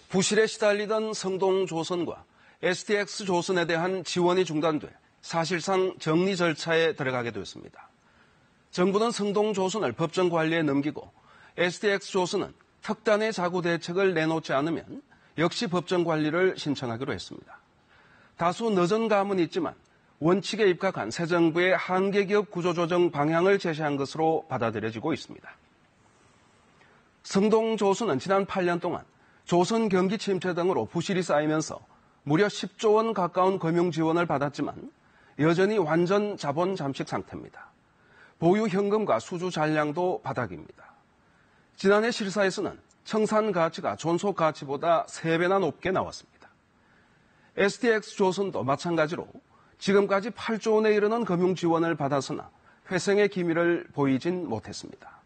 부실에 시달리던 성동조선과 STX조선에 대한 지원이 중단돼 사실상 정리 절차에 들어가게 되었습니다. 정부는 성동조선을 법정 관리에 넘기고 STX조선은 특단의 자구 대책을 내놓지 않으면 역시 법정 관리를 신청하기로 했습니다. 다소 늦은 감은 있지만 원칙에 입각한 새 정부의 한계기업 구조조정 방향을 제시한 것으로 받아들여지고 있습니다. 성동조선은 지난 8년 동안 조선 경기 침체 등으로 부실이 쌓이면서 무려 10조 원 가까운 금융 지원을 받았지만 여전히 완전 자본 잠식 상태입니다. 보유 현금과 수주 잔량도 바닥입니다. 지난해 실사에서는 청산 가치가 존속 가치보다 3배나 높게 나왔습니다. STX조선도 마찬가지로 지금까지 8조 원에 이르는 금융 지원을 받았으나 회생의 기미를 보이진 못했습니다.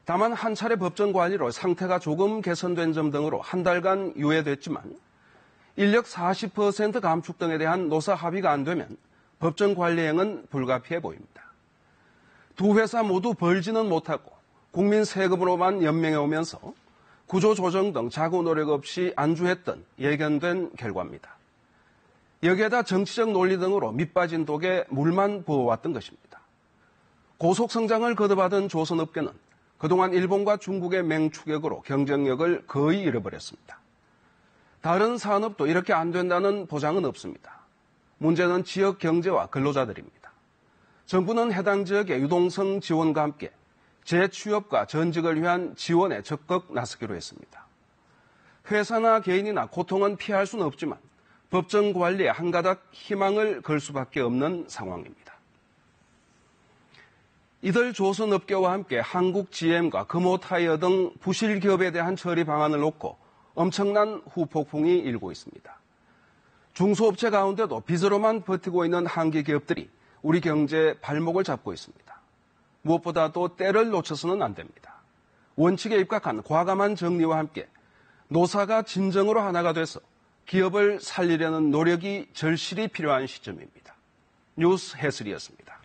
다만 한 차례 법정 관리로 상태가 조금 개선된 점 등으로 한 달간 유예됐지만 인력 40% 감축 등에 대한 노사 합의가 안 되면 법정 관리행은 불가피해 보입니다. 두 회사 모두 벌지는 못하고 국민 세금으로만 연명해 오면서 구조조정 등 자구 노력 없이 안주했던 예견된 결과입니다. 여기에다 정치적 논리 등으로 밑빠진 독에 물만 부어왔던 것입니다. 고속성장을 거듭하던 조선업계는 그동안 일본과 중국의 맹추격으로 경쟁력을 거의 잃어버렸습니다. 다른 산업도 이렇게 안 된다는 보장은 없습니다. 문제는 지역 경제와 근로자들입니다. 정부는 해당 지역의 유동성 지원과 함께 재취업과 전직을 위한 지원에 적극 나서기로 했습니다. 회사나 개인이나 고통은 피할 수는 없지만 법정 관리에 한 가닥 희망을 걸 수밖에 없는 상황입니다. 이들 조선업계와 함께 한국GM과 금호타이어 등 부실 기업에 대한 처리 방안을 놓고 엄청난 후폭풍이 일고 있습니다. 중소업체 가운데도 빚으로만 버티고 있는 한계 기업들이 우리 경제의 발목을 잡고 있습니다. 무엇보다도 때를 놓쳐서는 안 됩니다. 원칙에 입각한 과감한 정리와 함께 노사가 진정으로 하나가 돼서 기업을 살리려는 노력이 절실히 필요한 시점입니다. 뉴스 해설이었습니다.